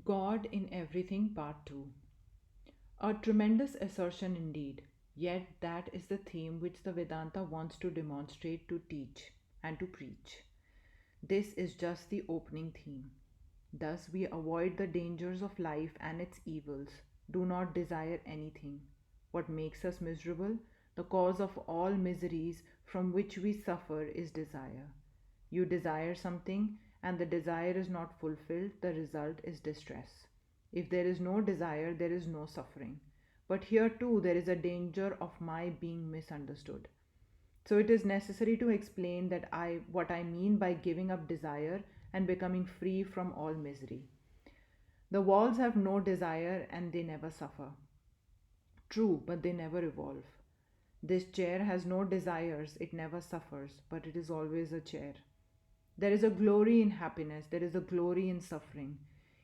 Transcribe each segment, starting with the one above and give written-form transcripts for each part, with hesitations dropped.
God in Everything, Part 2. A tremendous assertion indeed, yet that is the theme which the Vedanta wants to demonstrate, to teach, and to preach. This is just the opening theme. Thus, we avoid the dangers of life and its evils, do not desire anything. What makes us miserable, the cause of all miseries from which we suffer, is desire. You desire something, and the desire is not fulfilled, the result is distress. If there is no desire, there is no suffering. But here too, there is a danger of my being misunderstood. So it is necessary to explain that what I mean by giving up desire and becoming free from all misery. The walls have no desire and they never suffer. True, but they never evolve. This chair has no desires, it never suffers, but it is always a chair. There is a glory in happiness, there is a glory in suffering.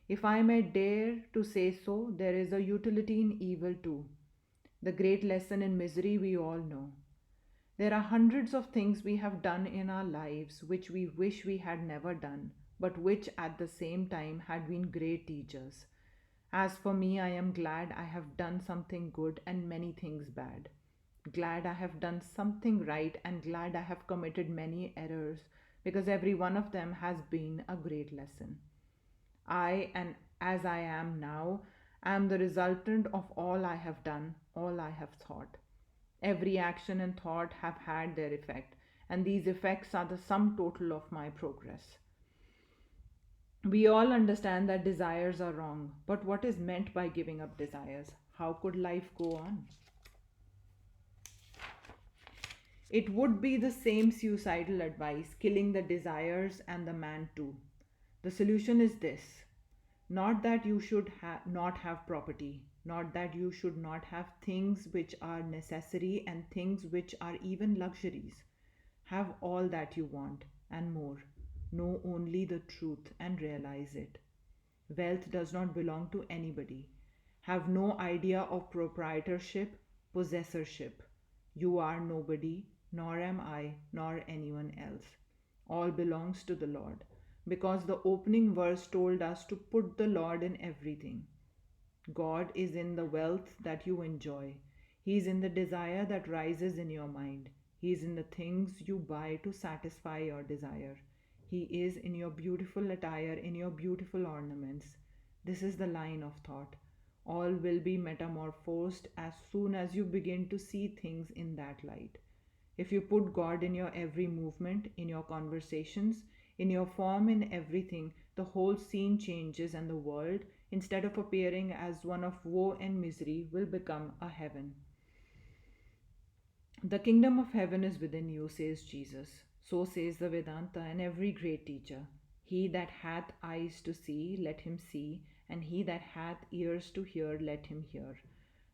If I may dare to say so, there is a utility in evil too. The great lesson in misery we all know. There are hundreds of things we have done in our lives which we wish we had never done, but which at the same time had been great teachers. As for me, I am glad I have done something good and many things bad. Glad I have done something right and glad I have committed many errors, because every one of them has been a great lesson. I, and as I am now, am the resultant of all I have done, all I have thought. Every action and thought have had their effect, and these effects are the sum total of my progress. We all understand that desires are wrong, but what is meant by giving up desires? How could life go on? It would be the same suicidal advice, killing the desires and the man too. The solution is this: not that you should not have property, not that you should not have things which are necessary and things which are even luxuries. Have all that you want and more. Know only the truth and realize it. Wealth does not belong to anybody. Have no idea of proprietorship, possessorship. You are nobody, nor am I, nor anyone else. All belongs to the Lord, because the opening verse told us to put the Lord in everything. God is in the wealth that you enjoy. He is in the desire that rises in your mind. He is in the things you buy to satisfy your desire. He is in your beautiful attire, in your beautiful ornaments. This is the line of thought. All will be metamorphosed as soon as you begin to see things in that light. If you put God in your every movement, in your conversations, in your form, in everything, the whole scene changes, and the world, instead of appearing as one of woe and misery, will become a heaven. The kingdom of heaven is within you, says Jesus. So says the Vedanta and every great teacher. He that hath eyes to see, let him see, and he that hath ears to hear, let him hear.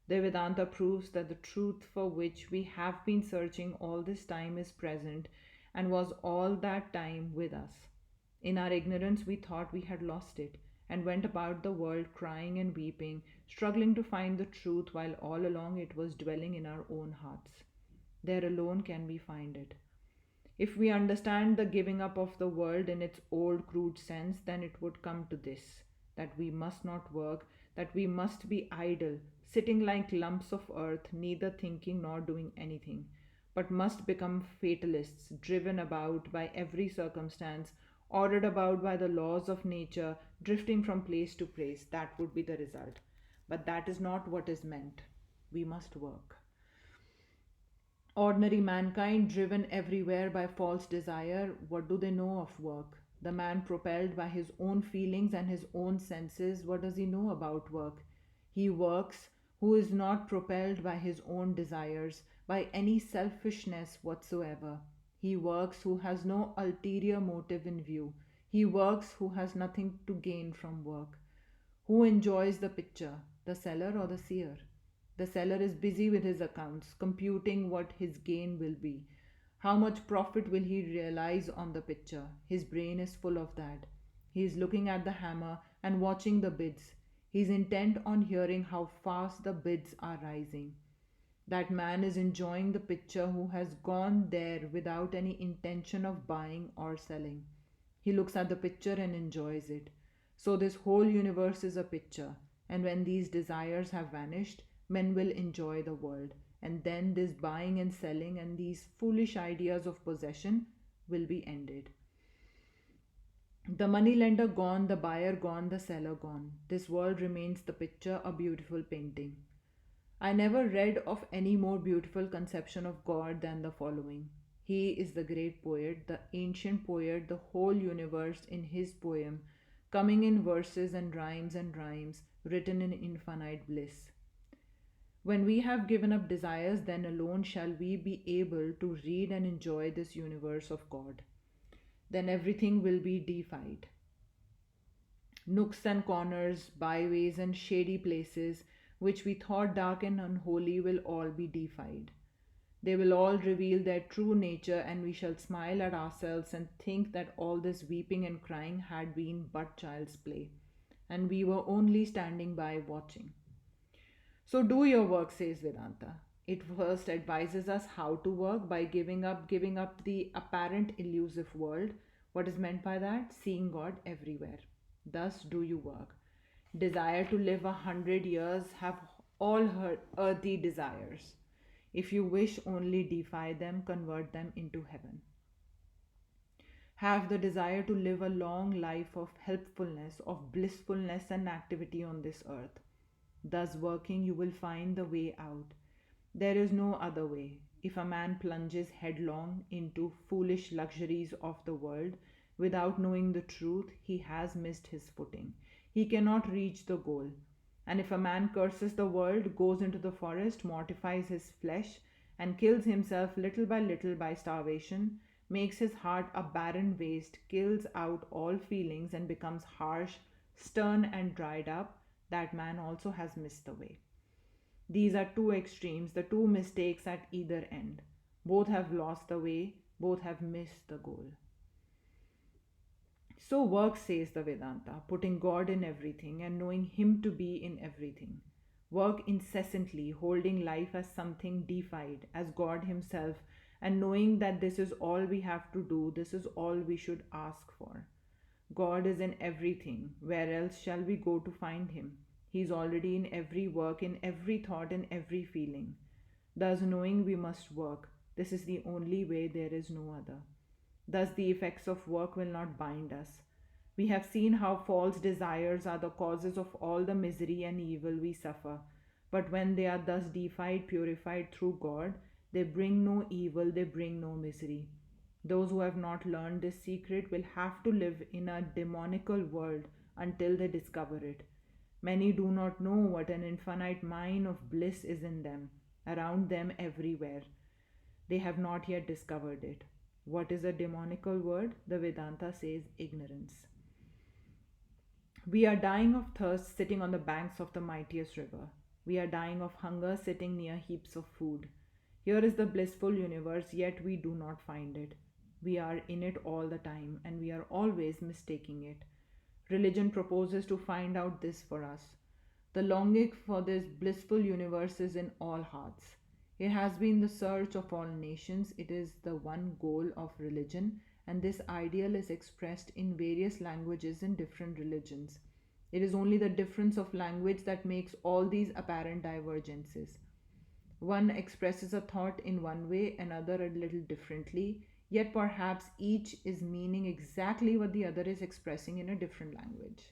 The Vedanta proves that the truth for which we have been searching all this time is present and was all that time with us. In our ignorance, we thought we had lost it and went about the world crying and weeping, struggling to find the truth while all along it was dwelling in our own hearts. There alone can we find it. If we understand the giving up of the world in its old crude sense, then it would come to this: that we must not work, that we must be idle, sitting like lumps of earth, neither thinking nor doing anything, but must become fatalists, driven about by every circumstance, ordered about by the laws of nature, drifting from place to place. That would be the result. But that is not what is meant. We must work. Ordinary mankind, driven everywhere by false desire, what do they know of work? The man propelled by his own feelings and his own senses, what does he know about work? He works who is not propelled by his own desires, by any selfishness whatsoever. He works who has no ulterior motive in view. He works who has nothing to gain from work. Who enjoys the picture, the seller or the seer? The seller is busy with his accounts, computing what his gain will be. How much profit will he realize on the picture? His brain is full of that. He is looking at the hammer and watching the bids. He is intent on hearing how fast the bids are rising. That man is enjoying the picture who has gone there without any intention of buying or selling. He looks at the picture and enjoys it. So, this whole universe is a picture, and when these desires have vanished, men will enjoy the world, and then this buying and selling and these foolish ideas of possession will be ended. The money lender gone, the buyer gone, the seller gone. This world remains the picture, a beautiful painting. I never read of any more beautiful conception of God than the following. He is the great poet, the ancient poet, the whole universe in his poem, coming in verses and rhymes, written in infinite bliss. When we have given up desires, then alone shall we be able to read and enjoy this universe of God. Then everything will be deified. Nooks and corners, byways, and shady places, which we thought dark and unholy, will all be deified. They will all reveal their true nature, and we shall smile at ourselves and think that all this weeping and crying had been but child's play, and we were only standing by watching. So do your work, says Vedanta. It first advises us how to work by giving up the apparent elusive world. What is meant by that? Seeing God everywhere. Thus do you work. Desire to live 100 years, have all her earthly desires. If you wish, only defy them, convert them into heaven. Have the desire to live a long life of helpfulness, of blissfulness and activity on this earth. Thus working, you will find the way out. There is no other way. If a man plunges headlong into foolish luxuries of the world without knowing the truth, he has missed his footing. He cannot reach the goal. And if a man curses the world, goes into the forest, mortifies his flesh, and kills himself little by starvation, makes his heart a barren waste, kills out all feelings, and becomes harsh, stern, and dried up, that man also has missed the way. These are two extremes, the two mistakes at either end. Both have lost the way, both have missed the goal. So work, says the Vedanta, putting God in everything and knowing Him to be in everything. Work incessantly, holding life as something deified, as God Himself, and knowing that this is all we have to do, this is all we should ask for. God is in everything. Where else shall we go to find Him? He is already in every work, in every thought, in every feeling. Thus, knowing we must work, this is the only way, there is no other. Thus, the effects of work will not bind us. We have seen how false desires are the causes of all the misery and evil we suffer. But when they are thus deified, purified through God, they bring no evil, they bring no misery. Those who have not learned this secret will have to live in a demonical world until they discover it. Many do not know what an infinite mine of bliss is in them, around them, everywhere. They have not yet discovered it. What is a demonical word? The Vedanta says ignorance. We are dying of thirst sitting on the banks of the mightiest river. We are dying of hunger sitting near heaps of food. Here is the blissful universe, yet we do not find it. We are in it all the time, and we are always mistaking it. Religion proposes to find out this for us. The longing for this blissful universe is in all hearts. It has been the search of all nations. It is the one goal of religion, and this ideal is expressed in various languages in different religions. It is only the difference of language that makes all these apparent divergences. One expresses a thought in one way, another a little differently, yet perhaps each is meaning exactly what the other is expressing in a different language.